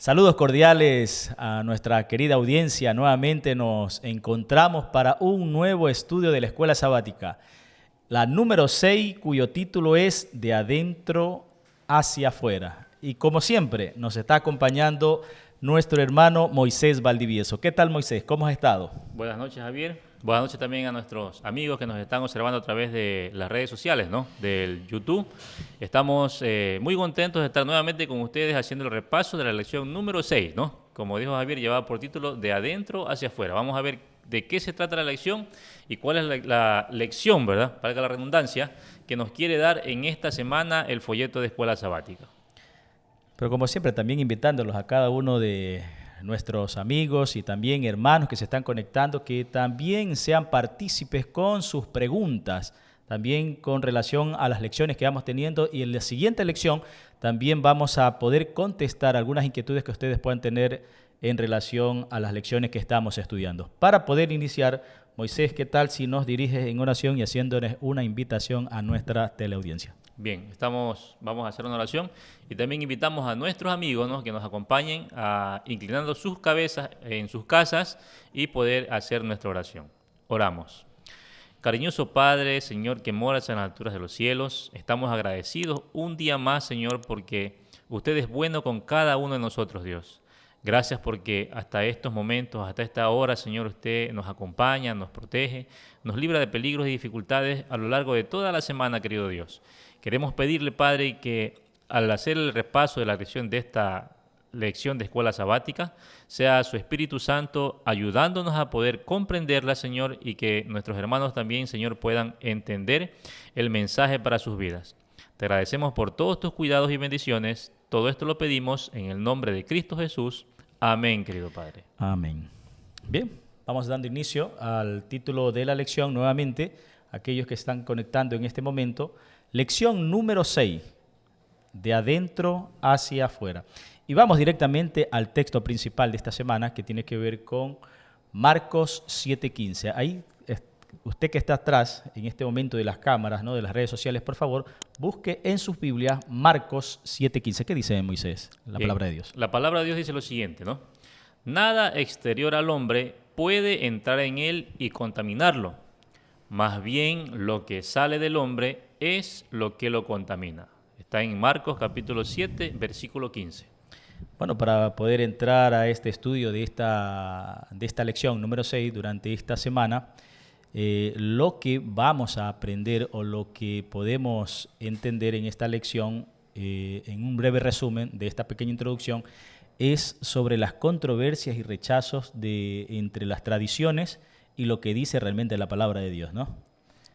Saludos cordiales a nuestra querida audiencia. Nuevamente nos encontramos para un nuevo estudio de la Escuela Sabática, la número 6, cuyo título es De adentro hacia afuera. Y como siempre, nos está acompañando nuestro hermano Moisés Valdivieso. ¿Qué tal, Moisés? ¿Cómo has estado? Buenas noches, Javier. Buenas noches también a nuestros amigos que nos están observando a través de las redes sociales, ¿no? Del YouTube. Estamos muy contentos de estar nuevamente con ustedes haciendo el repaso de la lección número 6, ¿no? Como dijo Javier, llevaba por título De adentro hacia afuera. Vamos a ver de qué se trata la lección y cuál es la lección, ¿verdad? Valga la redundancia, que nos quiere dar en esta semana el folleto de Escuela Sabática. Pero como siempre, también invitándolos a cada uno de nuestros amigos y también hermanos que se están conectando, que también sean partícipes con sus preguntas, también con relación a las lecciones que vamos teniendo, y en la siguiente lección también vamos a poder contestar algunas inquietudes que ustedes puedan tener en relación a las lecciones que estamos estudiando. Para poder iniciar, Moisés, ¿qué tal si nos diriges en oración y haciéndoles una invitación a nuestra teleaudiencia? Bien, vamos a hacer una oración y también invitamos a nuestros amigos, ¿no?, que nos acompañen inclinando sus cabezas en sus casas y poder hacer nuestra oración. Oramos. Cariñoso Padre, Señor, que moras en las alturas de los cielos, estamos agradecidos un día más, Señor, porque usted es bueno con cada uno de nosotros, Dios. Gracias porque hasta estos momentos, hasta esta hora, Señor, usted nos acompaña, nos protege, nos libra de peligros y dificultades a lo largo de toda la semana, querido Dios. Queremos pedirle, Padre, que al hacer el repaso de la lección de esta lección de Escuela Sabática, sea su Espíritu Santo ayudándonos a poder comprenderla, Señor, y que nuestros hermanos también, Señor, puedan entender el mensaje para sus vidas. Te agradecemos por todos tus cuidados y bendiciones. Todo esto lo pedimos en el nombre de Cristo Jesús. Amén, querido Padre. Amén. Bien, vamos dando inicio al título de la lección nuevamente. Aquellos que están conectando en este momento, lección número 6, de adentro hacia afuera. Y vamos directamente al texto principal de esta semana, que tiene que ver con Marcos 7:15. Ahí, usted que está atrás en este momento de las cámaras, ¿no?, de las redes sociales, por favor, busque en sus Biblias Marcos 7:15. ¿Qué dice Moisés, la palabra de Dios? La palabra de Dios dice lo siguiente, ¿no? Nada exterior al hombre puede entrar en él y contaminarlo. Más bien lo que sale del hombre es lo que lo contamina. Está en Marcos capítulo 7, versículo 15. Bueno, para poder entrar a este estudio de esta lección número 6 durante esta semana, lo que vamos a aprender o lo que podemos entender en esta lección, en un breve resumen de esta pequeña introducción, es sobre las controversias y rechazos entre las tradiciones y lo que dice realmente la palabra de Dios, ¿no?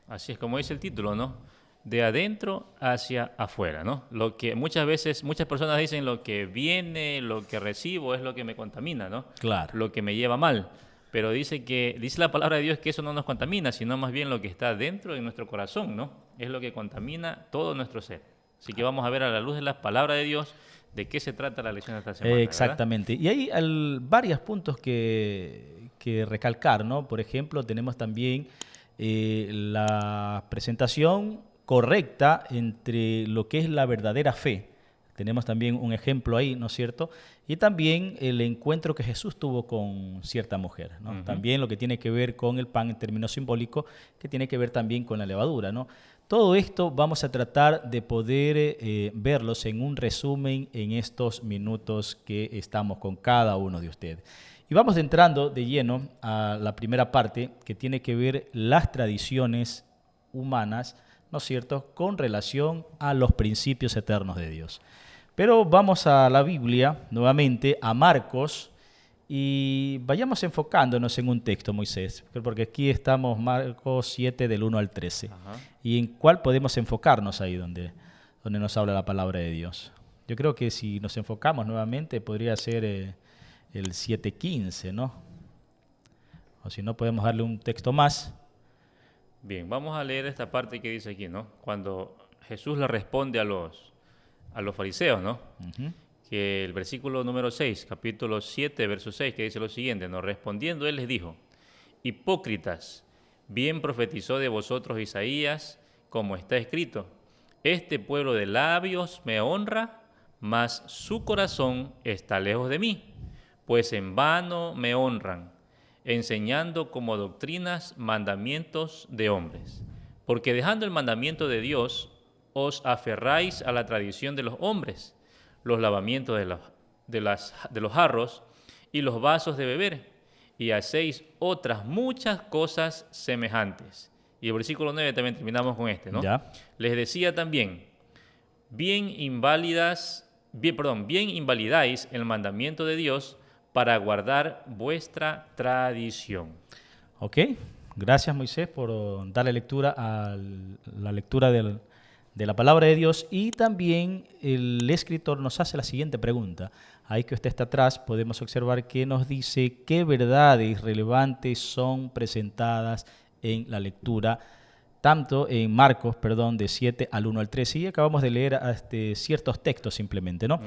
Así es como dice el título, ¿no? De adentro hacia afuera, ¿no? Lo que muchas personas dicen, lo que viene, lo que recibo es lo que me contamina, ¿no? Claro. Lo que me lleva mal. Pero dice la palabra de Dios que eso no nos contamina, sino más bien lo que está dentro de nuestro corazón, ¿no? Es lo que contamina todo nuestro ser. Así que vamos a ver a la luz de la palabra de Dios de qué se trata la lección de esta semana. Exactamente. ¿Verdad? Y hay varios puntos que recalcar, ¿no? Por ejemplo, tenemos también la presentación correcta entre lo que es la verdadera fe. Tenemos también un ejemplo ahí, ¿no es cierto? Y también el encuentro que Jesús tuvo con cierta mujer, ¿no? Uh-huh. También lo que tiene que ver con el pan en términos simbólicos, que tiene que ver también con la levadura, ¿no? Todo esto vamos a tratar de poder verlos en un resumen en estos minutos que estamos con cada uno de ustedes. Y vamos entrando de lleno a la primera parte, que tiene que ver las tradiciones humanas, ¿no es cierto?, con relación a los principios eternos de Dios. Pero vamos a la Biblia, nuevamente, a Marcos, y vayamos enfocándonos en un texto, Moisés, porque aquí estamos Marcos 7, del 1 al 13. Ajá. ¿Y en cuál podemos enfocarnos ahí donde nos habla la palabra de Dios? Yo creo que si nos enfocamos nuevamente podría ser el 7:15, ¿no? O si no, podemos darle un texto más. Bien, vamos a leer esta parte que dice aquí, ¿no? Cuando Jesús le responde a los fariseos, ¿no? Uh-huh. Que el versículo número 6, capítulo 7, verso 6, que dice lo siguiente, ¿no? Respondiendo él les dijo, hipócritas, bien profetizó de vosotros Isaías, como está escrito, este pueblo de labios me honra, mas su corazón está lejos de mí, pues en vano me honran, enseñando como doctrinas mandamientos de hombres. Porque dejando el mandamiento de Dios, os aferráis a la tradición de los hombres, los lavamientos de los jarros y los vasos de beber, y hacéis otras muchas cosas semejantes. Y el versículo 9 también terminamos con este, ¿no? Ya. Les decía también, bien invalidáis el mandamiento de Dios para guardar vuestra tradición. Ok, gracias Moisés por darle lectura a la lectura de la palabra de Dios, y también el escritor nos hace la siguiente pregunta. Ahí que usted está atrás podemos observar que nos dice qué verdades relevantes son presentadas en la lectura, tanto en Marcos, de 7 al 1 al 13, y acabamos de leer ciertos textos simplemente, ¿no?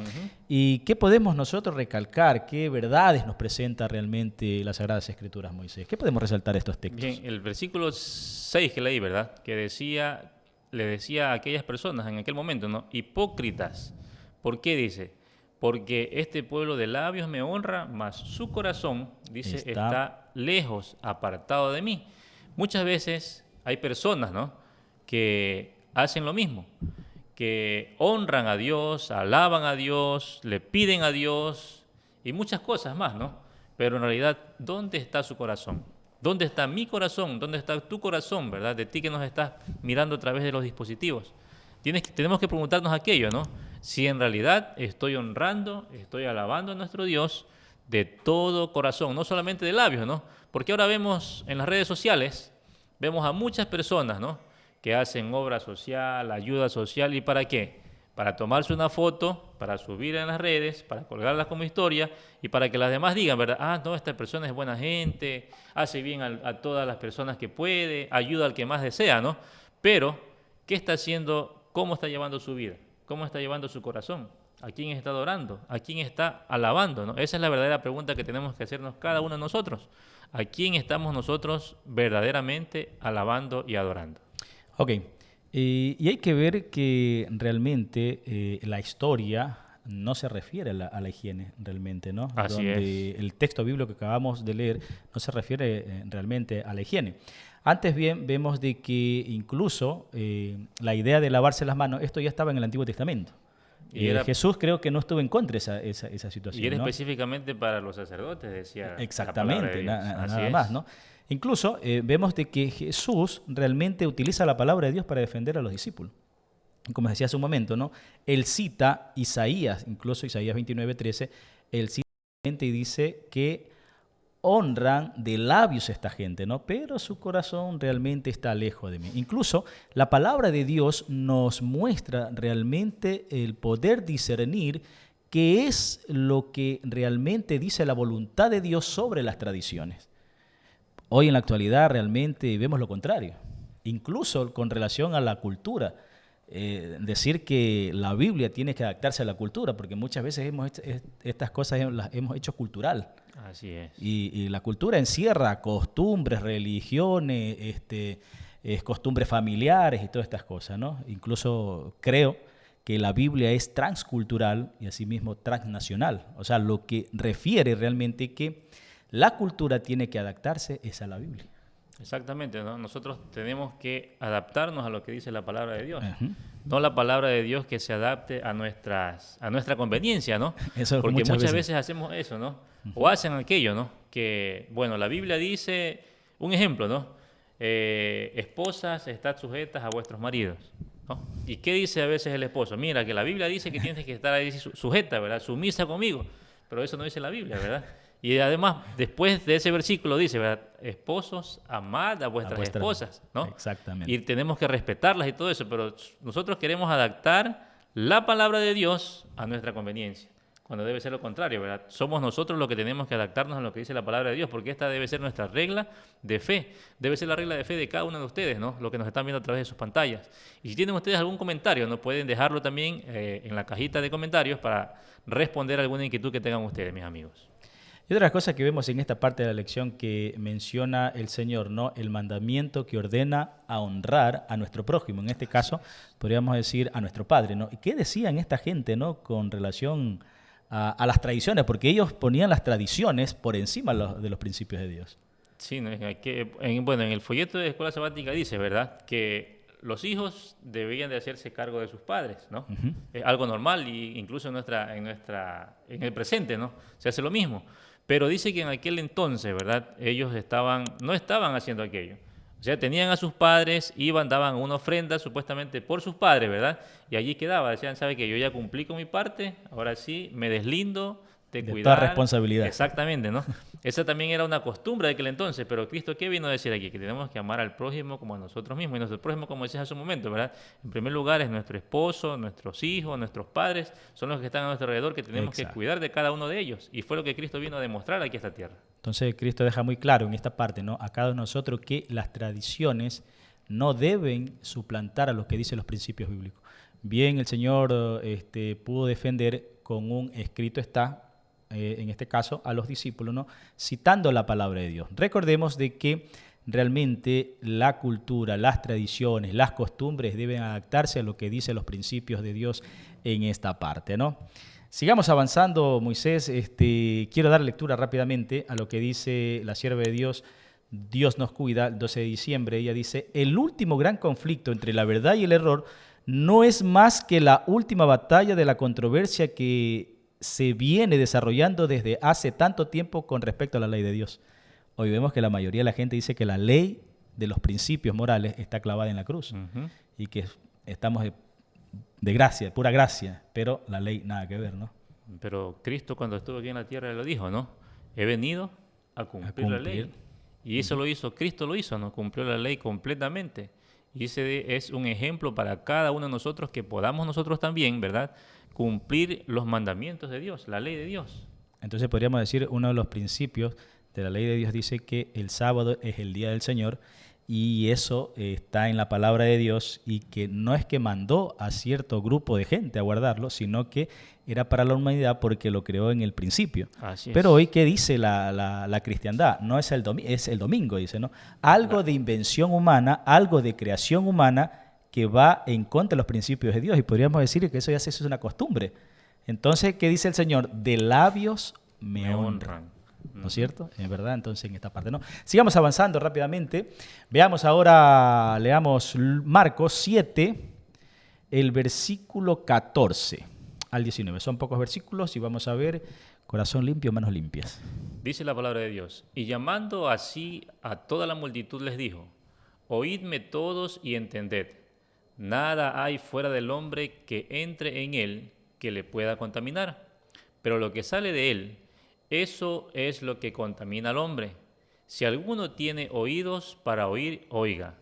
¿Y qué podemos nosotros recalcar? ¿Qué verdades nos presenta realmente las Sagradas Escrituras, Moisés? ¿Qué podemos resaltar de estos textos? Bien, el versículo 6 que leí, ¿verdad? Que le decía a aquellas personas en aquel momento, ¿no? Hipócritas. ¿Por qué dice? Porque este pueblo de labios me honra, mas su corazón, dice, está lejos, apartado de mí. Muchas veces hay personas, ¿no?, que hacen lo mismo, que honran a Dios, alaban a Dios, le piden a Dios y muchas cosas más, ¿no? Pero en realidad, ¿dónde está su corazón? ¿Dónde está mi corazón? ¿Dónde está tu corazón, verdad? De ti que nos estás mirando a través de los dispositivos. Tenemos que preguntarnos aquello, ¿no? Si en realidad estoy honrando, estoy alabando a nuestro Dios de todo corazón, no solamente de labios, ¿no? Porque ahora vemos en las redes sociales, vemos a muchas personas, ¿no?, que hacen obra social, ayuda social, ¿y para qué? Para tomarse una foto, para subir en las redes, para colgarlas como historia y para que las demás digan, ¿verdad? Ah, no, esta persona es buena gente, hace bien a todas las personas que puede, ayuda al que más desea, ¿no? Pero, ¿qué está haciendo? ¿Cómo está llevando su vida? ¿Cómo está llevando su corazón? ¿A quién está adorando? ¿A quién está alabando? ¿No? Esa es la verdadera pregunta que tenemos que hacernos cada uno de nosotros. ¿A quién estamos nosotros verdaderamente alabando y adorando? Ok, y hay que ver que realmente la historia no se refiere a la higiene realmente, ¿no? Así es. El texto bíblico que acabamos de leer no se refiere realmente a la higiene. Antes bien, vemos de que incluso la idea de lavarse las manos, esto ya estaba en el Antiguo Testamento. Jesús creo que no estuvo en contra de esa situación. Y era, ¿no?, específicamente para los sacerdotes, decía. Exactamente, la palabra de Dios. nada más, ¿no? Incluso vemos de que Jesús realmente utiliza la palabra de Dios para defender a los discípulos. Como decía hace un momento, ¿no?, él cita Isaías, incluso Isaías 29:13, él cita y dice que honran de labios a esta gente, ¿no?, pero su corazón realmente está lejos de mí. Incluso la palabra de Dios nos muestra realmente el poder discernir qué es lo que realmente dice la voluntad de Dios sobre las tradiciones. Hoy en la actualidad realmente vemos lo contrario, incluso con relación a la cultura. Decir que la Biblia tiene que adaptarse a la cultura, porque muchas veces estas cosas las hemos hecho cultural. Así es. Y la cultura encierra costumbres, religiones, costumbres familiares y todas estas cosas, ¿no? Incluso creo que la Biblia es transcultural y asimismo transnacional. O sea, lo que refiere realmente que la cultura tiene que adaptarse es a la Biblia. Exactamente, ¿no? Nosotros tenemos que adaptarnos a lo que dice la palabra de Dios. Uh-huh. No la palabra de Dios que se adapte a nuestra conveniencia, ¿no? Eso porque muchas veces hacemos eso, ¿no? Uh-huh. O hacen aquello, ¿no? Que, bueno, la Biblia dice, un ejemplo, ¿no? Esposas, estad sujetas a vuestros maridos, ¿no? ¿Y qué dice a veces el esposo? Mira, que la Biblia dice que tienes que estar ahí sujeta, ¿verdad? Sumisa conmigo. Pero eso no dice la Biblia, ¿verdad? Y además, después de ese versículo dice, ¿verdad?, esposos, amad a vuestras esposas, ¿no? Exactamente. Y tenemos que respetarlas y todo eso, pero nosotros queremos adaptar la palabra de Dios a nuestra conveniencia, cuando debe ser lo contrario, ¿verdad? Somos nosotros los que tenemos que adaptarnos a lo que dice la palabra de Dios, porque esta debe ser nuestra regla de fe, debe ser la regla de fe de cada uno de ustedes, ¿no?, lo que nos están viendo a través de sus pantallas. Y si tienen ustedes algún comentario, ¿no?, pueden dejarlo también en la cajita de comentarios para responder a alguna inquietud que tengan ustedes, mis amigos. Y otra cosa que vemos en esta parte de la lección que menciona el Señor, ¿no? El mandamiento que ordena a honrar a nuestro prójimo. En este caso, podríamos decir a nuestro Padre, ¿no? ¿Y qué decían esta gente, ¿no? Con relación a las tradiciones? Porque ellos ponían las tradiciones por encima de los principios de Dios. Sí, ¿no? Bueno, en el folleto de Escuela Sabática dice, ¿verdad?, que los hijos deberían de hacerse cargo de sus padres, ¿no? Ujú. Es algo normal y incluso en el presente, ¿no? Se hace lo mismo. Pero dice que en aquel entonces, ¿verdad?, ellos no estaban haciendo aquello. O sea, tenían a sus padres, iban, daban una ofrenda supuestamente por sus padres, ¿verdad? Y allí quedaba. Decían, ¿sabe qué? Yo ya cumplí con mi parte, ahora sí me deslindo de De toda cuidar. responsabilidad. Exactamente, ¿no? Esa también era una costumbre de aquel entonces, pero Cristo, ¿qué vino a decir aquí? Que tenemos que amar al prójimo como a nosotros mismos. Y nuestro prójimo, como decías hace un momento, ¿verdad? En primer lugar es nuestro esposo, nuestros hijos, nuestros padres, son los que están a nuestro alrededor, que tenemos que Exacto. cuidar de cada uno de ellos. Y fue lo que Cristo vino a demostrar aquí a esta tierra. Entonces Cristo deja muy claro en esta parte, ¿no? A cada uno de nosotros que las tradiciones no deben suplantar a lo que dicen los principios bíblicos. Bien, el Señor pudo defender con un escrito está, en este caso a los discípulos, ¿no? Citando la palabra de Dios. Recordemos de que realmente la cultura, las tradiciones, las costumbres deben adaptarse a lo que dicen los principios de Dios en esta parte, ¿no? Sigamos avanzando, Moisés. Quiero dar lectura rápidamente a lo que dice la sierva de Dios. Dios nos cuida, el 12 de diciembre. Ella dice, el último gran conflicto entre la verdad y el error no es más que la última batalla de la controversia que se viene desarrollando desde hace tanto tiempo con respecto a la ley de Dios. Hoy vemos que la mayoría de la gente dice que la ley de los principios morales está clavada en la cruz y que estamos de gracia, pura gracia, pero la ley nada que ver, ¿no? Pero Cristo cuando estuvo aquí en la tierra lo dijo, ¿no? He venido a cumplir la ley. Y eso lo hizo, Cristo lo hizo, ¿no? Cumplió la ley completamente. Y ese es un ejemplo para cada uno de nosotros que podamos nosotros también, ¿verdad?, cumplir los mandamientos de Dios, la ley de Dios. Entonces podríamos decir, uno de los principios de la ley de Dios dice que el sábado es el día del Señor y eso está en la palabra de Dios y que no es que mandó a cierto grupo de gente a guardarlo, sino que era para la humanidad porque lo creó en el principio. Así es. Pero hoy, ¿qué dice la cristiandad? No es es el domingo, dice, ¿no? Algo de invención humana, algo de creación humana que va en contra de los principios de Dios. Y podríamos decir que eso ya es una costumbre. Entonces, ¿qué dice el Señor? De labios me honran. ¿No es cierto? Es verdad, entonces en esta parte no. Sigamos avanzando rápidamente. Veamos ahora, leamos Marcos 7, el versículo 14 al 19. Son pocos versículos y vamos a ver corazón limpio, manos limpias. Dice la palabra de Dios, y llamando así a toda la multitud les dijo, oídme todos y entended, nada hay fuera del hombre que entre en él que le pueda contaminar, pero lo que sale de él, eso es lo que contamina al hombre. Si alguno tiene oídos para oír, oiga.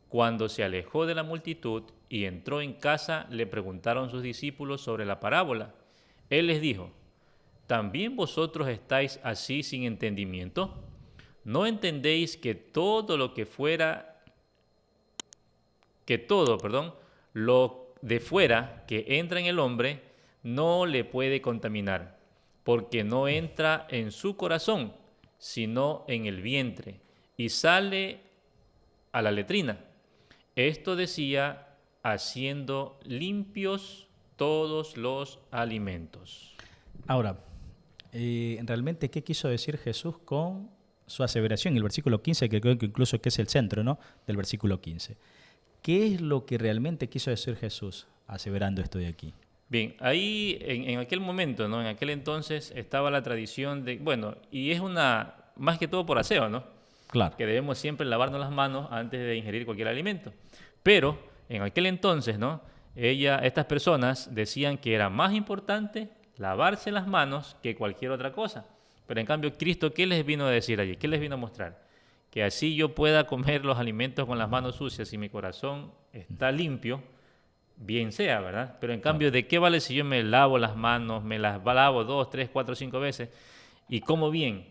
Cuando se alejó de la multitud y entró en casa, le preguntaron sus discípulos sobre la parábola. Él les dijo, ¿también vosotros estáis así sin entendimiento? ¿No entendéis que todo, lo de fuera que entra en el hombre no le puede contaminar? Porque no entra en su corazón, sino en el vientre, y sale a la letrina. Esto decía, haciendo limpios todos los alimentos. Ahora, realmente, ¿qué quiso decir Jesús con su aseveración? El versículo 15, que creo que incluso que es el centro, ¿no?, del versículo 15. ¿Qué es lo que realmente quiso decir Jesús aseverando esto de aquí? Bien, ahí en aquel momento, ¿no? En aquel entonces estaba la tradición de, bueno, y es más que todo por aseo, ¿no? Claro. Que debemos siempre lavarnos las manos antes de ingerir cualquier alimento. Pero en aquel entonces, ¿no?, estas personas decían que era más importante lavarse las manos que cualquier otra cosa. Pero en cambio, Cristo, ¿qué les vino a decir allí? ¿Qué les vino a mostrar? Que así yo pueda comer los alimentos con las manos sucias y mi corazón está limpio, bien sea, ¿verdad? Pero en cambio, ¿de qué vale si yo me lavo las manos, me las lavo 2, 3, 4, 5 veces y como bien,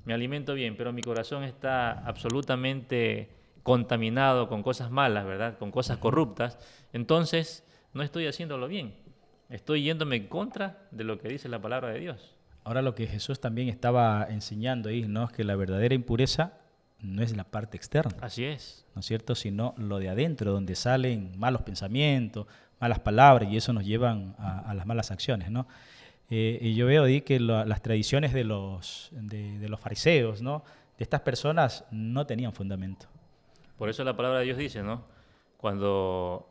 me alimento bien, pero mi corazón está absolutamente contaminado con cosas malas, ¿verdad? Con cosas corruptas? Entonces, no estoy haciéndolo bien. Estoy yéndome en contra de lo que dice la palabra de Dios. Ahora lo que Jesús también estaba enseñando ahí, ¿no? Es que la verdadera impureza no es la parte externa, Así es. ¿no es cierto? Sino lo de adentro, donde salen malos pensamientos, malas palabras, y eso nos llevan a las malas acciones, ¿no? Y yo veo ahí que las tradiciones de los fariseos, ¿no? De estas personas no tenían fundamento. Por eso la palabra de Dios dice, ¿no? Cuando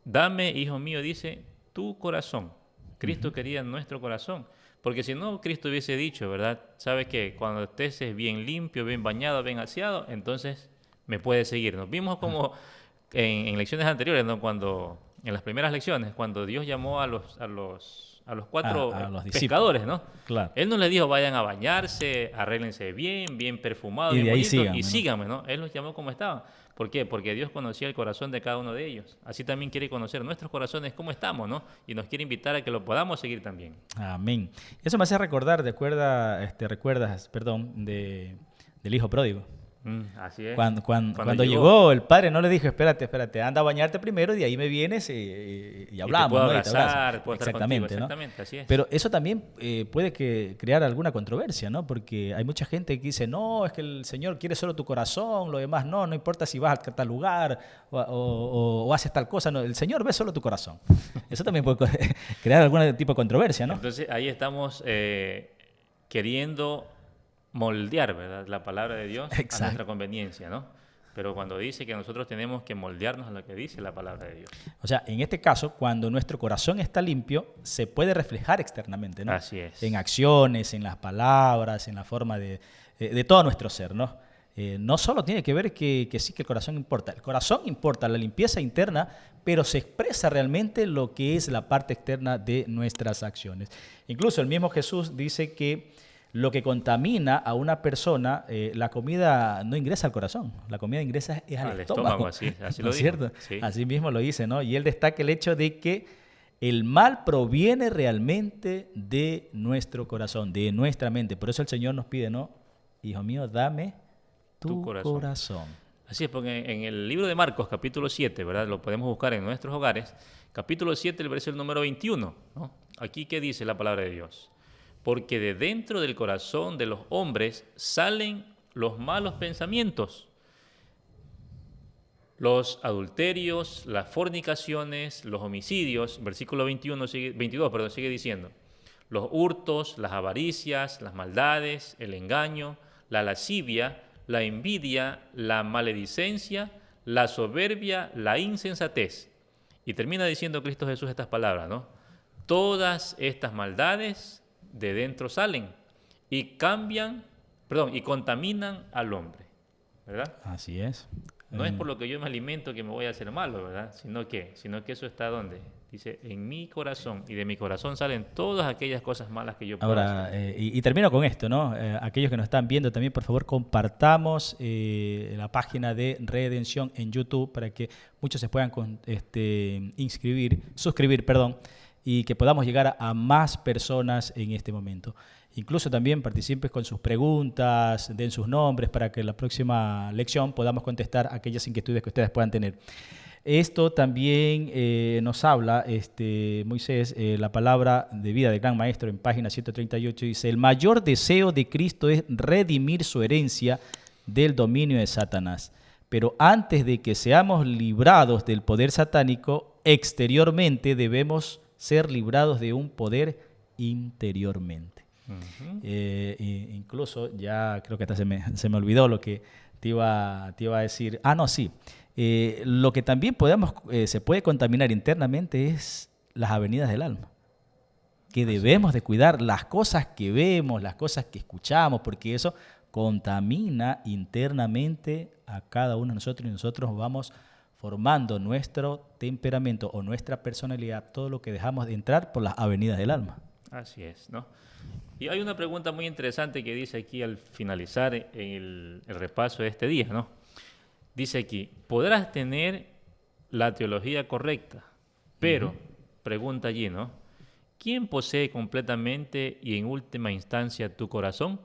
dame, hijo mío, dice, tu corazón. Cristo quería nuestro corazón. Porque si no, Cristo hubiese dicho, ¿verdad? ¿Sabes qué? Cuando estés bien limpio, bien bañado, bien aseado, entonces me puedes seguir. Nos vimos como en lecciones anteriores, ¿no? En las primeras lecciones, cuando Dios llamó a los cuatro A los discípulos. pescadores, ¿no? Claro. Él no les dijo, vayan a bañarse, arréglense bien, bien perfumados, Y bien de ahí bonitos, síganme, y ¿no? síganme, ¿no? Él los llamó como estaban. ¿Por qué? Porque Dios conocía el corazón de cada uno de ellos. Así también quiere conocer nuestros corazones, cómo estamos, ¿no? Y nos quiere invitar a que lo podamos seguir también. Amén. Eso me hace recordar, recuerdas, perdón, del hijo pródigo. Así es. Cuando llegó, el padre no le dijo, espérate, anda a bañarte primero y de ahí me vienes y hablamos. Y te puedo ¿no? Y te abrazo. abrazar, puedo estar contigo, Exactamente, ¿no? exactamente, así es. Pero eso también puede crear alguna controversia, ¿no? Porque hay mucha gente que dice, no, es que el Señor quiere solo tu corazón, lo demás no importa si vas a tal lugar o haces tal cosa, no, el Señor ve solo tu corazón. Eso también puede crear algún tipo de controversia, ¿no? Entonces ahí estamos queriendo moldear, ¿verdad? La palabra de Dios Exacto. a nuestra conveniencia, ¿no? Pero cuando dice que nosotros tenemos que moldearnos a lo que dice la palabra de Dios. O sea, en este caso, cuando nuestro corazón está limpio, se puede reflejar externamente, ¿no? Así es. En acciones, en las palabras, en la forma de todo nuestro ser, ¿no? No solo tiene que ver que sí que el corazón importa, la limpieza interna, pero se expresa realmente lo que es la parte externa de nuestras acciones. Incluso el mismo Jesús dice que lo que contamina a una persona, la comida no ingresa al corazón, la comida ingresa es al estómago. Así ¿No lo es dijo. cierto? Sí. Así mismo lo dice, ¿no? Y él destaca el hecho de que el mal proviene realmente de nuestro corazón, de nuestra mente. Por eso el Señor nos pide, ¿no? Hijo mío, dame tu corazón. Así es, porque en el libro de Marcos, capítulo 7, ¿verdad? Lo podemos buscar en nuestros hogares. Capítulo 7, el versículo número 21, ¿no? Aquí, ¿qué dice la palabra de Dios? Porque de dentro del corazón de los hombres salen los malos pensamientos, los adulterios, las fornicaciones, los homicidios. Versículo 22 sigue diciendo, los hurtos, las avaricias, las maldades, el engaño, la lascivia, la envidia, la maledicencia, la soberbia, la insensatez. Y termina diciendo Cristo Jesús estas palabras, ¿no? Todas estas maldades de dentro salen y contaminan al hombre, ¿verdad? Así es. No es por lo que yo me alimento que me voy a hacer malo, ¿verdad? Sino que eso está ¿dónde? Dice, en mi corazón, y de mi corazón salen todas aquellas cosas malas que yo puedo Ahora, hacer. y termino con esto, ¿no? Aquellos que nos están viendo también, por favor, compartamos la página de Redención en YouTube para que muchos se puedan suscribir, y que podamos llegar a más personas en este momento. Incluso también participen con sus preguntas, den sus nombres para que en la próxima lección podamos contestar aquellas inquietudes que ustedes puedan tener. Esto también nos habla, Moisés, la palabra de vida del Gran Maestro en página 138 dice, el mayor deseo de Cristo es redimir su herencia del dominio de Satanás. Pero antes de que seamos librados del poder satánico, exteriormente debemos ser librados de un poder interiormente. Incluso ya creo que hasta se me olvidó lo que te iba a decir. Sí. Lo que también se puede contaminar internamente es las avenidas del alma. Que debemos de cuidar las cosas que vemos, las cosas que escuchamos, porque eso contamina internamente a cada uno de nosotros y nosotros vamos formando nuestro temperamento o nuestra personalidad, todo lo que dejamos de entrar por las avenidas del alma. Así es, ¿no? Y hay una pregunta muy interesante que dice aquí al finalizar el repaso de este día, ¿no? Dice aquí, podrás tener la teología correcta, pero, pregunta allí, ¿no? ¿Quién posee completamente y en última instancia tu corazón?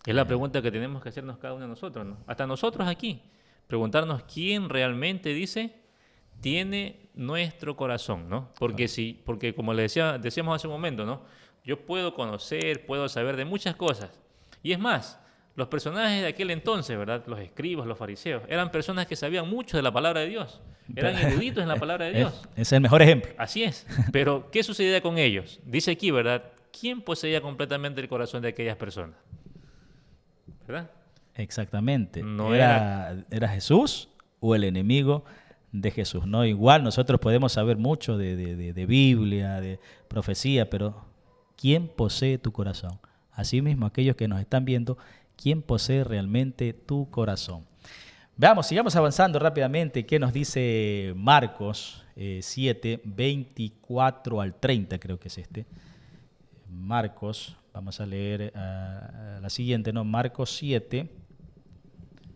Es la pregunta que tenemos que hacernos cada uno de nosotros, ¿no? Hasta nosotros aquí. Preguntarnos quién realmente, dice, tiene nuestro corazón, ¿no? Porque como decíamos hace un momento, ¿no? Yo puedo conocer, puedo saber de muchas cosas. Y es más, los personajes de aquel entonces, ¿verdad? Los escribas, los fariseos, eran personas que sabían mucho de la palabra de Dios. Eran eruditos en la palabra de Dios. Es el mejor ejemplo. Así es. Pero, ¿qué sucedía con ellos? Dice aquí, ¿verdad? ¿Quién poseía completamente el corazón de aquellas personas? ¿Verdad? Exactamente. No ¿Era Jesús o el enemigo de Jesús? ¿No? Igual nosotros podemos saber mucho de Biblia, de profecía, pero ¿quién posee tu corazón? Asimismo, aquellos que nos están viendo, ¿quién posee realmente tu corazón? Veamos, sigamos avanzando rápidamente. ¿Qué nos dice Marcos 7, 24 al 30? Creo que es este. Marcos, vamos a leer la siguiente, ¿no? Marcos 7.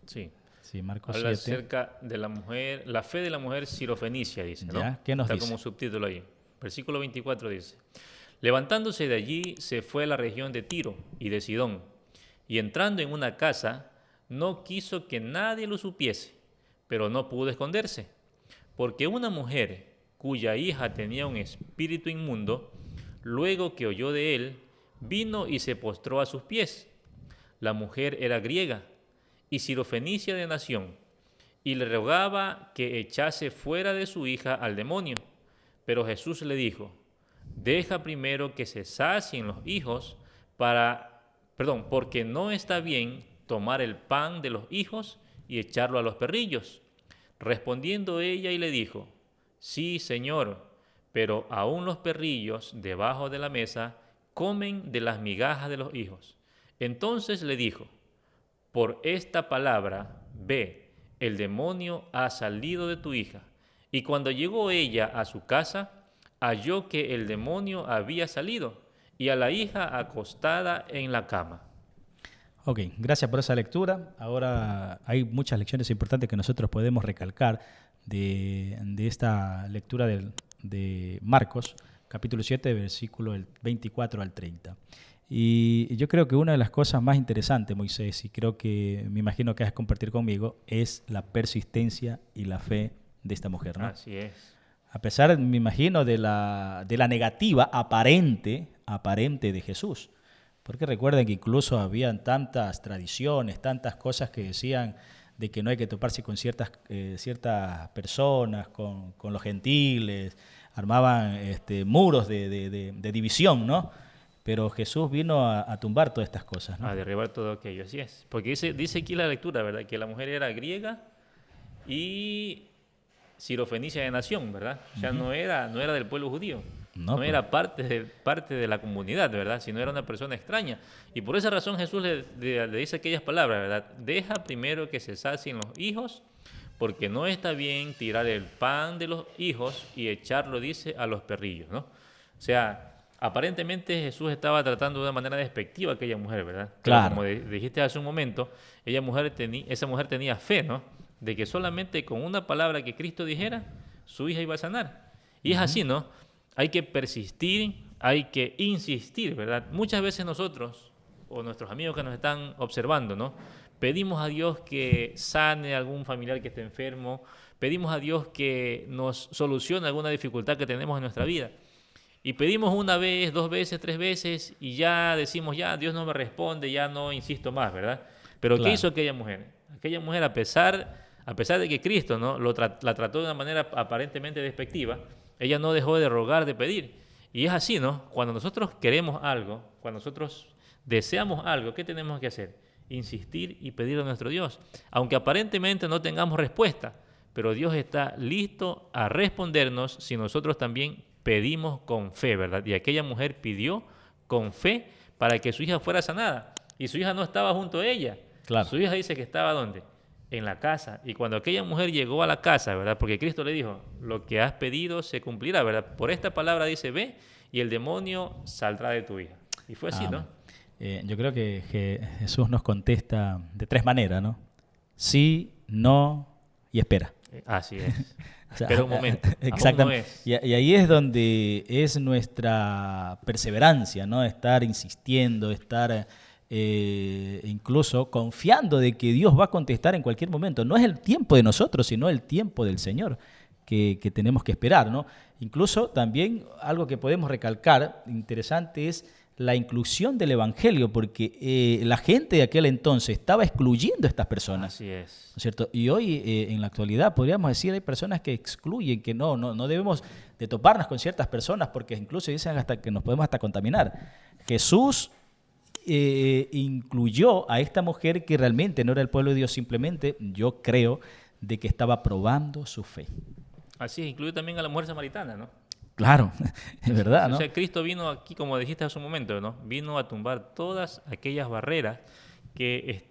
Sí. Sí, Marcos Habla 7. acerca de la mujer, la fe de la mujer sirofenicia, dice, ¿no? ¿Ya? ¿Qué nos Está dice? como subtítulo ahí. Versículo 24 dice: levantándose de allí, se fue a la región de Tiro y de Sidón, y entrando en una casa, no quiso que nadie lo supiese, pero no pudo esconderse, porque una mujer cuya hija tenía un espíritu inmundo, luego que oyó de él, vino y se postró a sus pies. La mujer era griega y sirofenicia de nación, y le rogaba que echase fuera de su hija al demonio. Pero Jesús le dijo: deja primero que se sacien los hijos porque no está bien tomar el pan de los hijos y echarlo a los perrillos. Respondiendo ella y le dijo: sí, Señor, pero aún los perrillos debajo de la mesa comen de las migajas de los hijos. Entonces le dijo: por esta palabra, ve, el demonio ha salido de tu hija. Y cuando llegó ella a su casa, halló que el demonio había salido y a la hija acostada en la cama. Ok, gracias por esa lectura. Ahora hay muchas lecciones importantes que nosotros podemos recalcar de esta lectura de Marcos, capítulo 7, versículo 24 al 30. Y yo creo que una de las cosas más interesantes, Moisés, y creo que me imagino que vas a compartir conmigo, es la persistencia y la fe de esta mujer, ¿no? Así es. A pesar, me imagino, de la negativa aparente de Jesús. Porque recuerden que incluso habían tantas tradiciones, tantas cosas que decían de que no hay que toparse con ciertas personas, con los gentiles, armaban muros de división, ¿no? Pero Jesús vino a tumbar todas estas cosas, ¿no? A derribar todo aquello, así es. Porque dice aquí la lectura, ¿verdad? Que la mujer era griega y sirofenicia de nación, ¿verdad? O sea, no era del pueblo judío, no era parte de la comunidad, ¿verdad? Sino era una persona extraña. Y por esa razón Jesús le dice aquellas palabras, ¿verdad? Deja primero que se sacien los hijos, porque no está bien tirar el pan de los hijos y echarlo, dice, a los perrillos, ¿no? O sea, aparentemente Jesús estaba tratando de una manera despectiva a aquella mujer, ¿verdad? Claro. Pero como dijiste hace un momento, esa mujer tenía fe, ¿no? De que solamente con una palabra que Cristo dijera, su hija iba a sanar. Y es así, ¿no? Hay que persistir, hay que insistir, ¿verdad? Muchas veces nosotros, o nuestros amigos que nos están observando, ¿no? Pedimos a Dios que sane a algún familiar que esté enfermo, pedimos a Dios que nos solucione alguna dificultad que tenemos en nuestra vida. Y pedimos una vez, 2 veces, 3 veces, y ya decimos, ya, Dios no me responde, ya no insisto más, ¿verdad? Pero claro. ¿Qué hizo aquella mujer? Aquella mujer, a pesar de que Cristo, ¿no? la trató de una manera aparentemente despectiva, ella no dejó de rogar, de pedir. Y es así, ¿no? Cuando nosotros queremos algo, cuando nosotros deseamos algo, ¿qué tenemos que hacer? Insistir y pedir a nuestro Dios. Aunque aparentemente no tengamos respuesta, pero Dios está listo a respondernos si nosotros también pedimos con fe, ¿verdad? Y aquella mujer pidió con fe para que su hija fuera sanada. Y su hija no estaba junto a ella. Claro. Su hija dice que estaba ¿dónde? En la casa. Y cuando aquella mujer llegó a la casa, ¿verdad? Porque Cristo le dijo, lo que has pedido se cumplirá, ¿verdad? Por esta palabra dice, ve, y el demonio saldrá de tu hija. Y fue así, ¿no? Yo creo que Jesús nos contesta de 3 maneras, ¿no? Sí, no y espera. Así es. O sea, espera un momento. Exactamente. Y ahí es donde es nuestra perseverancia, ¿no? Estar insistiendo, estar incluso confiando de que Dios va a contestar en cualquier momento. No es el tiempo de nosotros, sino el tiempo del Señor. que tenemos que esperar, ¿no? Incluso también algo que podemos recalcar, interesante, es la inclusión del Evangelio, porque la gente de aquel entonces estaba excluyendo a estas personas. Así es. ¿No es cierto? Y hoy, en la actualidad, podríamos decir, hay personas que excluyen, que no debemos de toparnos con ciertas personas, porque incluso dicen hasta que nos podemos hasta contaminar. Jesús incluyó a esta mujer que realmente no era el pueblo de Dios, simplemente, yo creo, de que estaba probando su fe. Así es, incluye también a la mujer samaritana, ¿no? Claro, es verdad, ¿no? O sea, Cristo vino aquí, como dijiste hace un momento, ¿no? Vino a tumbar todas aquellas barreras que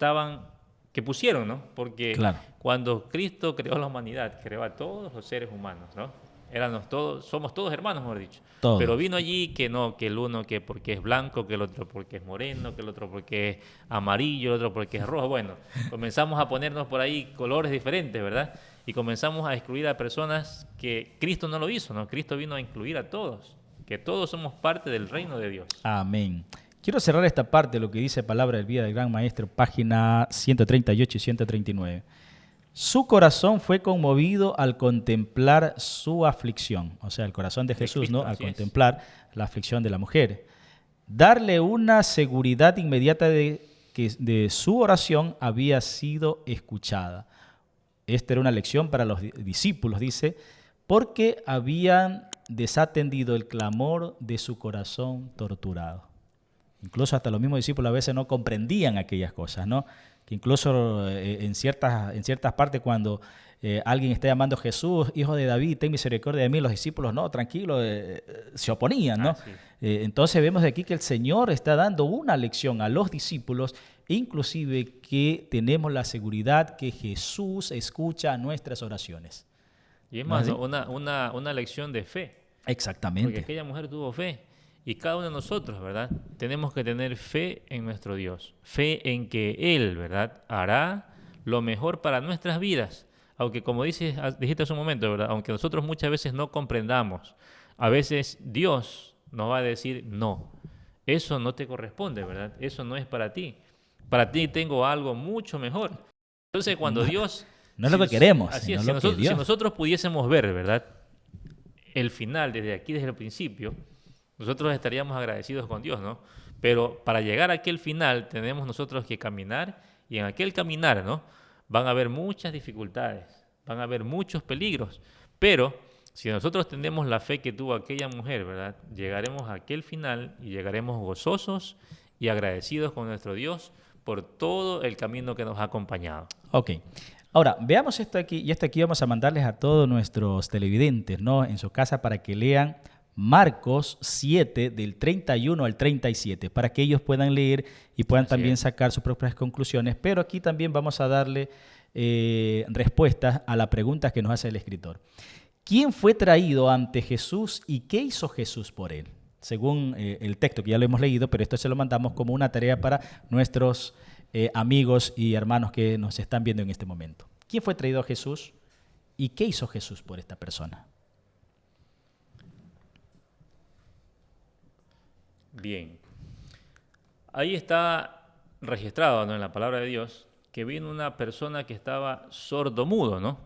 pusieron, ¿no? Porque Claro. cuando Cristo creó la humanidad, creó a todos los seres humanos, ¿no? Somos todos hermanos, mejor dicho. Todos. Pero vino allí que no, que el uno que porque es blanco, que el otro porque es moreno, que el otro porque es amarillo, el otro porque es rojo. Bueno, comenzamos a ponernos por ahí colores diferentes, ¿verdad? Y comenzamos a excluir a personas que Cristo no lo hizo, ¿no? Cristo vino a incluir a todos, que todos somos parte del reino de Dios. Amén. Quiero cerrar esta parte de lo que dice Palabra del Vida del Gran Maestro, página 138 y 139. Su corazón fue conmovido al contemplar su aflicción, o sea, el corazón de Jesús, Cristo, ¿no? Al así es. contemplar la aflicción de la mujer. Darle una seguridad inmediata de que de su oración había sido escuchada. Esta era una lección para los discípulos, dice, porque habían desatendido el clamor de su corazón torturado. Incluso hasta los mismos discípulos a veces no comprendían aquellas cosas, ¿no? Que incluso en ciertas partes cuando alguien está llamando a Jesús, hijo de David, ten misericordia de mí, los discípulos, no, tranquilo, se oponían, ¿no? Sí. Entonces vemos de aquí que el Señor está dando una lección a los discípulos, inclusive que tenemos la seguridad que Jesús escucha nuestras oraciones. Y es ¿No es más, así? una lección de fe. Porque Exactamente. aquella mujer tuvo fe. Y cada uno de nosotros, ¿verdad? Tenemos que tener fe en nuestro Dios. Fe en que Él, ¿verdad? Hará lo mejor para nuestras vidas. Aunque como dijiste hace un momento, ¿verdad? Aunque nosotros muchas veces no comprendamos, a veces Dios nos va a decir, no, eso no te corresponde, ¿verdad? Eso no es para ti. Para ti tengo algo mucho mejor. Entonces cuando Dios... No es lo que queremos, Así sino es, lo que Dios. si nosotros pudiésemos ver, ¿verdad? El final desde aquí, desde el principio, nosotros estaríamos agradecidos con Dios, ¿no? Pero para llegar a aquel final tenemos nosotros que caminar y en aquel caminar, ¿no? Van a haber muchas dificultades, van a haber muchos peligros, pero si nosotros tenemos la fe que tuvo aquella mujer, ¿verdad? Llegaremos a aquel final y llegaremos gozosos y agradecidos con nuestro Dios por todo el camino que nos ha acompañado. Ok. Ahora, veamos esto aquí, y esto aquí vamos a mandarles a todos nuestros televidentes, ¿no? En su casa para que lean Marcos 7, del 31 al 37, para que ellos puedan leer y puedan también sacar sus propias conclusiones. Pero aquí también vamos a darle respuestas a la pregunta que nos hace el escritor. ¿Quién fue traído ante Jesús y qué hizo Jesús por él? Según el texto que ya lo hemos leído, pero esto se lo mandamos como una tarea para nuestros amigos y hermanos que nos están viendo en este momento. ¿Quién fue traído a Jesús y qué hizo Jesús por esta persona? Bien. Ahí está registrado, ¿no? En la palabra de Dios que vino una persona que estaba sordomudo, ¿no?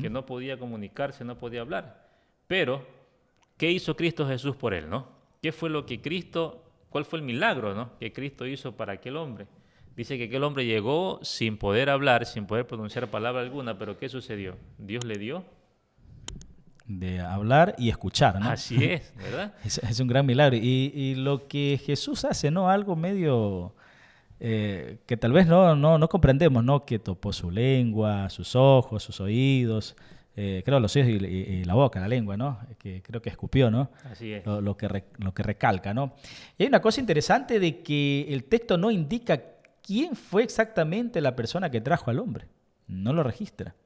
Que no podía comunicarse, no podía hablar. Pero, ¿qué hizo Cristo Jesús por él, no? ¿Qué fue lo que cuál fue el milagro, ¿no? Que Cristo hizo para aquel hombre? Dice que aquel hombre llegó sin poder hablar, sin poder pronunciar palabra alguna, pero ¿qué sucedió? Dios le dio de hablar y escuchar, ¿no? Así es, ¿verdad? Es un gran milagro. Y lo que Jesús hace, ¿no? Algo medio que tal vez no comprendemos, ¿no? Que topó su lengua, sus ojos, sus oídos, creo los oídos y la boca, la lengua, ¿no? Que creo que escupió, ¿no? Así es. Lo que recalca, ¿no? Y hay una cosa interesante de que el texto no indica quién fue exactamente la persona que trajo al hombre. No lo registra.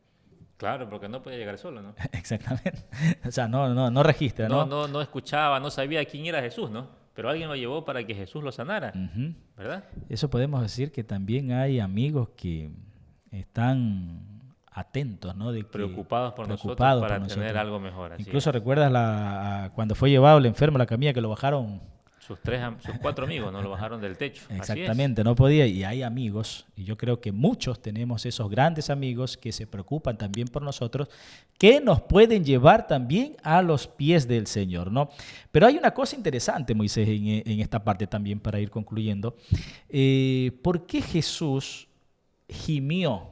Claro, porque no podía llegar solo, ¿no? Exactamente. O sea, no registra, ¿no? No escuchaba, no sabía quién era Jesús, ¿no? Pero alguien lo llevó para que Jesús lo sanara, ¿verdad? Eso podemos decir que también hay amigos que están atentos, ¿no? Preocupados por nosotros para tener algo mejor. Incluso recuerdas cuando fue llevado el enfermo a la camilla que lo bajaron Sus cuatro amigos, ¿no? Lo bajaron del techo. Así es. Exactamente, no podía. Y hay amigos, y yo creo que muchos tenemos esos grandes amigos que se preocupan también por nosotros, que nos pueden llevar también a los pies del Señor, ¿no? Pero hay una cosa interesante, Moisés, en esta parte también, para ir concluyendo. ¿Por qué Jesús gimió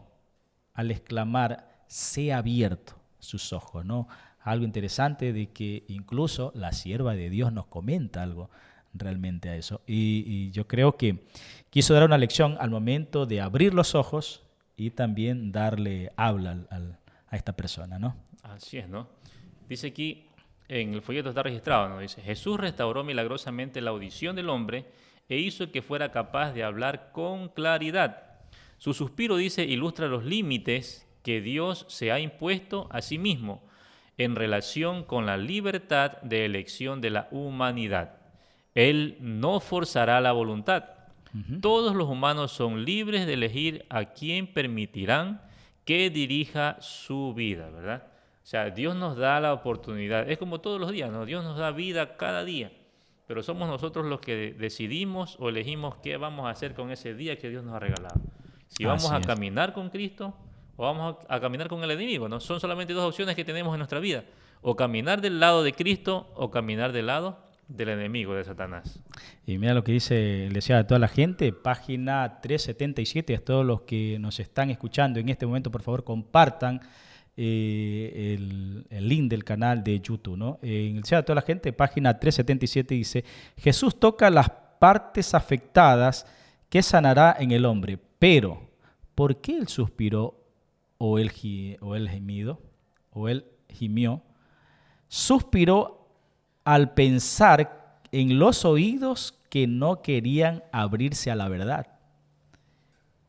al exclamar, sea abierto sus ojos, ¿no? Algo interesante de que incluso la sierva de Dios nos comenta algo realmente a eso. Y yo creo que quiso dar una lección al momento de abrir los ojos y también darle habla a esta persona, ¿no? Así es, ¿no? Dice aquí, en el folleto está registrado, ¿no? Dice, Jesús restauró milagrosamente la audición del hombre e hizo que fuera capaz de hablar con claridad. Su suspiro, dice, ilustra los límites que Dios se ha impuesto a sí mismo en relación con la libertad de elección de la humanidad. Él no forzará la voluntad. Todos los humanos son libres de elegir a quién permitirán que dirija su vida, ¿verdad? O sea, Dios nos da la oportunidad. Es como todos los días, ¿no? Dios nos da vida cada día. Pero somos nosotros los que decidimos o elegimos qué vamos a hacer con ese día que Dios nos ha regalado. Si vamos Así a es. caminar con Cristo o vamos a caminar con el enemigo, ¿no? Son solamente dos opciones que tenemos en nuestra vida. O caminar del lado de Cristo o caminar del lado del enemigo de Satanás. Y mira lo que dice el deseado de toda la gente, página 377, a todos los que nos están escuchando en este momento, por favor, compartan el link del canal de YouTube, ¿no? En el deseado de toda la gente, página 377 dice, Jesús toca las partes afectadas que sanará en el hombre, pero ¿por qué él suspiró o él gemió? Suspiró al pensar en los oídos que no querían abrirse a la verdad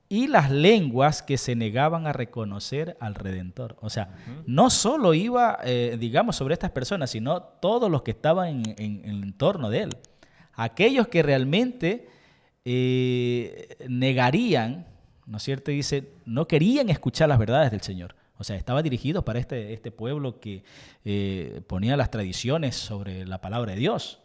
y las lenguas que se negaban a reconocer al Redentor. O sea, no solo iba, digamos, sobre estas personas, sino todos los que estaban en el entorno de él. Aquellos que realmente negarían, ¿no es cierto? Dice, no querían escuchar las verdades del Señor. O sea, estaba dirigido para este pueblo que ponía las tradiciones sobre la palabra de Dios.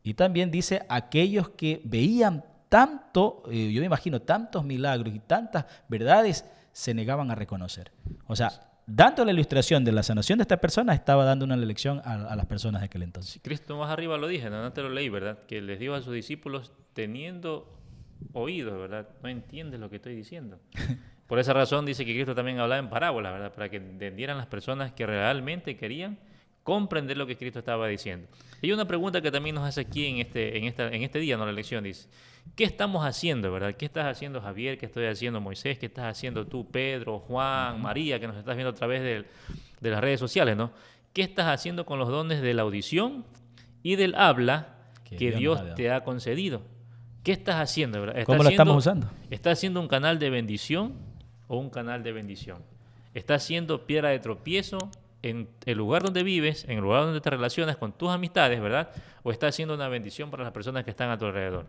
Y también dice, aquellos que veían tanto, yo me imagino, tantos milagros y tantas verdades, se negaban a reconocer. O sea, dando la ilustración de la sanación de esta persona, estaba dando una lección a las personas de aquel entonces. Cristo más arriba lo dije, no te lo leí, ¿verdad? Que les dijo a sus discípulos, teniendo oídos, ¿verdad? No entiendes lo que estoy diciendo. Por esa razón dice que Cristo también hablaba en parábolas, ¿verdad? Para que entendieran las personas que realmente querían comprender lo que Cristo estaba diciendo. Y hay una pregunta que también nos hace aquí en este día, ¿no? La lección dice, ¿qué estamos haciendo, verdad? ¿Qué estás haciendo, Javier? ¿Qué estoy haciendo, Moisés? ¿Qué estás haciendo tú, Pedro, Juan, María, que nos estás viendo a través de las redes sociales, ¿no? ¿Qué estás haciendo con los dones de la audición y del habla que Dios te ha concedido? ¿Qué estás haciendo, verdad? ¿Cómo lo estamos usando? ¿Estás haciendo un canal de bendición o un canal de bendición? ¿Estás siendo piedra de tropiezo en el lugar donde vives, en el lugar donde te relacionas con tus amistades, ¿verdad? ¿O estás siendo una bendición para las personas que están a tu alrededor?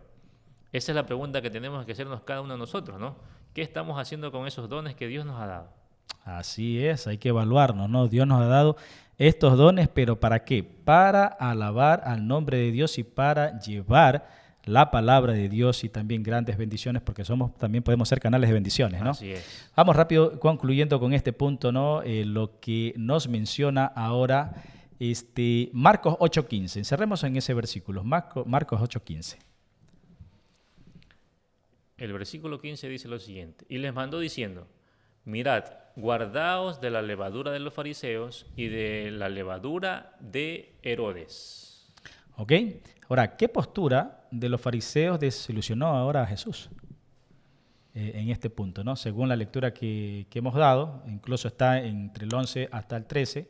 Esa es la pregunta que tenemos que hacernos cada uno de nosotros, ¿no? ¿Qué estamos haciendo con esos dones que Dios nos ha dado? Así es, hay que evaluarnos, ¿no? Dios nos ha dado estos dones, pero ¿para qué? Para alabar al nombre de Dios y para llevar la palabra de Dios y también grandes bendiciones, porque también podemos ser canales de bendiciones, ¿no? Así es. Vamos rápido concluyendo con este punto, ¿no? Lo que nos menciona ahora Marcos 8:15. Encerremos en ese versículo, Marcos 8:15. El versículo 15 dice lo siguiente, y les mandó diciendo, mirad, guardaos de la levadura de los fariseos y de la levadura de Herodes. ¿Ok? Ahora, ¿qué postura de los fariseos desilusionó ahora a Jesús? En este punto, ¿no? Según la lectura que hemos dado, incluso está entre el 11 hasta el 13,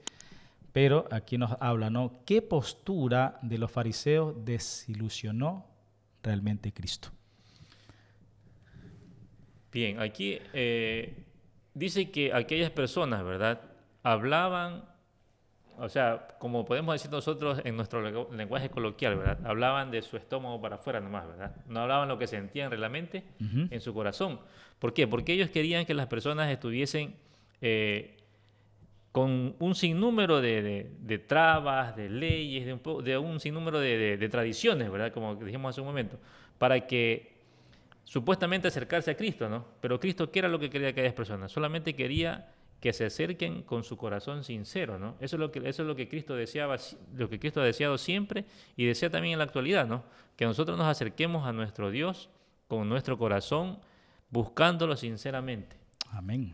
pero aquí nos habla, ¿no? ¿Qué postura de los fariseos desilusionó realmente Cristo? Bien, aquí dice que aquellas personas, ¿verdad? Hablaban, o sea, como podemos decir nosotros en nuestro lenguaje coloquial, ¿verdad? Hablaban de su estómago para afuera nomás, ¿verdad? No hablaban lo que sentían realmente en su corazón. ¿Por qué? Porque ellos querían que las personas estuviesen con un sinnúmero de trabas, de leyes, de un sinnúmero de tradiciones, ¿verdad? Como dijimos hace un momento, para que supuestamente acercarse a Cristo, ¿no? Pero Cristo, ¿qué era lo que quería aquellas personas? Solamente quería que se acerquen con su corazón sincero, ¿no? Eso es lo que Cristo deseaba, lo que Cristo ha deseado siempre y desea también en la actualidad, ¿no? Que nosotros nos acerquemos a nuestro Dios con nuestro corazón, buscándolo sinceramente. Amén.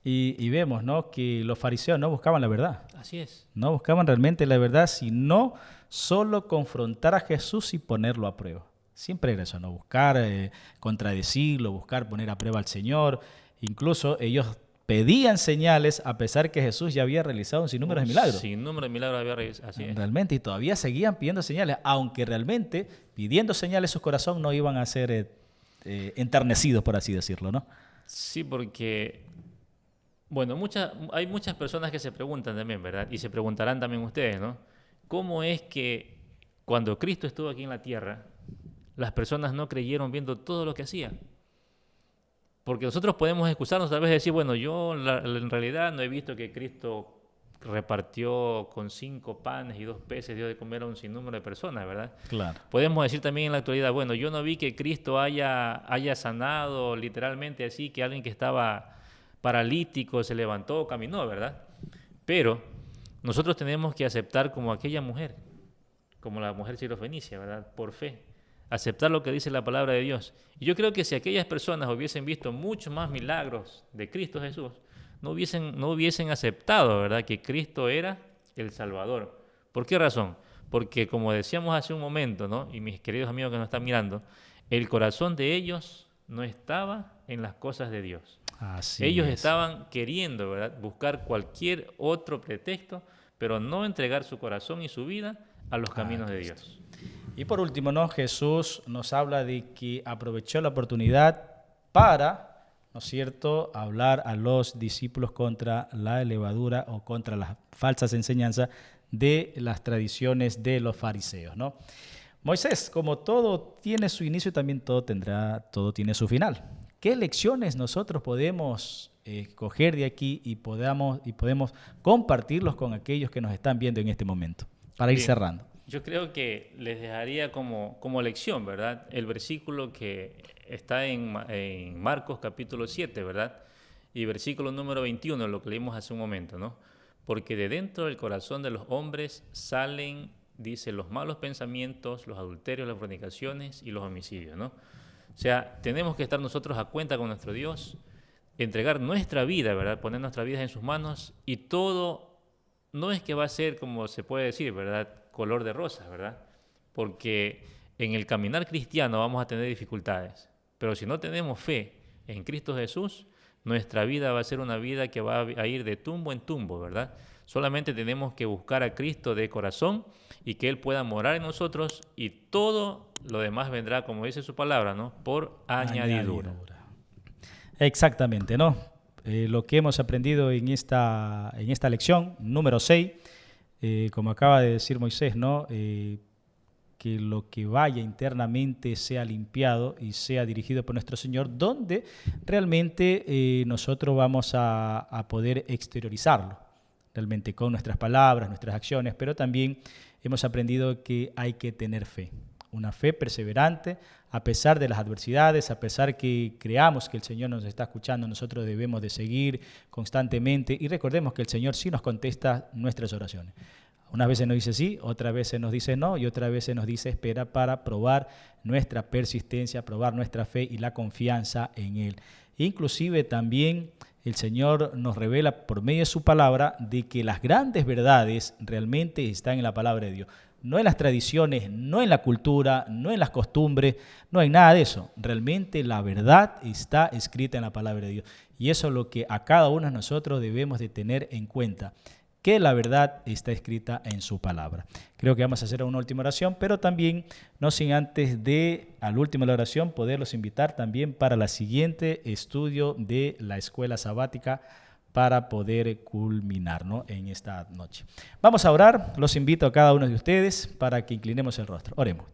Y vemos, ¿no?, que los fariseos no buscaban la verdad. Así es. No buscaban realmente la verdad, sino solo confrontar a Jesús y ponerlo a prueba. Siempre era eso, ¿no? Buscar contradecirlo, buscar poner a prueba al Señor. Incluso ellos pedían señales a pesar que Jesús ya había realizado un sinnúmero de milagros. Sinnúmero de milagros había realizado, así es. Realmente, y todavía seguían pidiendo señales, aunque realmente pidiendo señales su corazón no iban a ser enternecidos, por así decirlo, ¿no? Sí, porque, bueno, hay muchas personas que se preguntan también, ¿verdad? Y se preguntarán también ustedes, ¿no? ¿Cómo es que cuando Cristo estuvo aquí en la tierra, las personas no creyeron viendo todo lo que hacía? Porque nosotros podemos excusarnos tal vez y decir, bueno, yo en realidad no he visto que Cristo repartió con 5 panes y 2 peces, dio de comer a un sinnúmero de personas, ¿verdad? Claro. Podemos decir también en la actualidad, bueno, yo no vi que Cristo haya sanado literalmente así, que alguien que estaba paralítico se levantó, caminó, ¿verdad? Pero nosotros tenemos que aceptar como aquella mujer, como la mujer sirofenicia, ¿verdad? Por fe. Aceptar lo que dice la palabra de Dios. Y yo creo que si aquellas personas hubiesen visto muchos más milagros de Cristo Jesús, no hubiesen aceptado, ¿verdad?, que Cristo era el Salvador. ¿Por qué razón? Porque como decíamos hace un momento, ¿no?, y mis queridos amigos que nos están mirando, el corazón de ellos no estaba en las cosas de Dios. Ellos estaban queriendo, ¿verdad?, buscar cualquier otro pretexto, pero no entregar su corazón y su vida a los caminos de Dios. Y por último, ¿no?, Jesús nos habla de que aprovechó la oportunidad para, ¿no es cierto?, hablar a los discípulos contra la levadura o contra las falsas enseñanzas de las tradiciones de los fariseos, ¿no? Moisés, como todo tiene su inicio, también todo tiene su final. ¿Qué lecciones nosotros podemos coger de aquí y podemos compartirlos con aquellos que nos están viendo en este momento? Para ir cerrando. Yo creo que les dejaría como lección, ¿verdad?, el versículo que está en Marcos capítulo 7, ¿verdad? Y versículo número 21, lo que leímos hace un momento, ¿no? Porque de dentro del corazón de los hombres salen, dice, los malos pensamientos, los adulterios, las fornicaciones y los homicidios, ¿no? O sea, tenemos que estar nosotros a cuenta con nuestro Dios, entregar nuestra vida, ¿verdad?, poner nuestras vidas en sus manos, y todo no es que va a ser, como se puede decir, ¿verdad?, color de rosas, ¿verdad? Porque en el caminar cristiano vamos a tener dificultades, pero si no tenemos fe en Cristo Jesús, nuestra vida va a ser una vida que va a ir de tumbo en tumbo, ¿verdad? Solamente tenemos que buscar a Cristo de corazón y que Él pueda morar en nosotros, y todo lo demás vendrá, como dice su palabra, ¿no?, por añadidura. Exactamente, ¿no? Lo que hemos aprendido en esta lección, número 6, como acaba de decir Moisés, ¿no?, que lo que vaya internamente sea limpiado y sea dirigido por nuestro Señor, donde realmente nosotros vamos a poder exteriorizarlo, realmente con nuestras palabras, nuestras acciones, pero también hemos aprendido que hay que tener fe, una fe perseverante, a pesar de las adversidades, a pesar que creamos que el Señor nos está escuchando, nosotros debemos de seguir constantemente, y recordemos que el Señor sí nos contesta nuestras oraciones. Unas veces nos dice sí, otras veces nos dice no, y otras veces nos dice espera, para probar nuestra persistencia, probar nuestra fe y la confianza en Él. Inclusive también el Señor nos revela por medio de su palabra de que las grandes verdades realmente están en la palabra de Dios. No en las tradiciones, no en la cultura, no en las costumbres, no en nada de eso. Realmente la verdad está escrita en la palabra de Dios. Y eso es lo que a cada uno de nosotros debemos de tener en cuenta, que la verdad está escrita en su palabra. Creo que vamos a hacer una última oración, pero también, no sin antes de, al último de la oración, poderlos invitar también para la siguiente estudio de la escuela sabática, para poder culminar, ¿no?, en esta noche. Vamos a orar, los invito a cada uno de ustedes para que inclinemos el rostro. Oremos.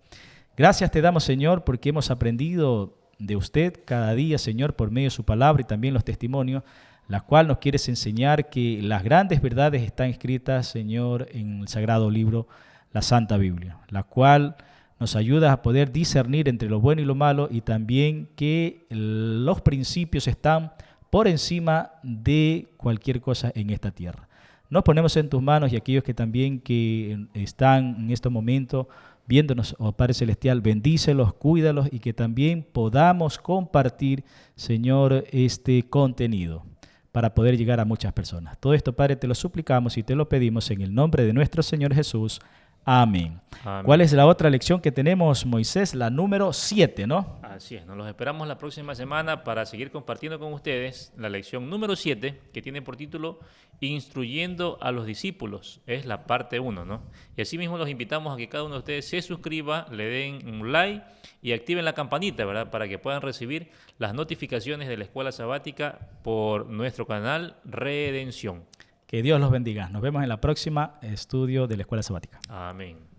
Gracias te damos, Señor, porque hemos aprendido de usted cada día, Señor, por medio de su palabra y también los testimonios, la cual nos quieres enseñar que las grandes verdades están escritas, Señor, en el sagrado libro, la Santa Biblia, la cual nos ayuda a poder discernir entre lo bueno y lo malo, y también que los principios están por encima de cualquier cosa en esta tierra. Nos ponemos en tus manos, y aquellos que también que están en este momento viéndonos, oh Padre Celestial, bendícelos, cuídalos, y que también podamos compartir, Señor, este contenido para poder llegar a muchas personas. Todo esto, Padre, te lo suplicamos y te lo pedimos en el nombre de nuestro Señor Jesús. Amén. Amén. ¿Cuál es la otra lección que tenemos, Moisés? La número 7, ¿no? Así es, nos los esperamos la próxima semana para seguir compartiendo con ustedes la lección número 7, que tiene por título Instruyendo a los discípulos. Es la parte 1, ¿no? Y así mismo los invitamos a que cada uno de ustedes se suscriba, le den un like y activen la campanita, ¿verdad? Para que puedan recibir las notificaciones de la Escuela Sabática por nuestro canal Redención. Que Dios los bendiga. Nos vemos en la próxima estudio de la Escuela Sabática. Amén.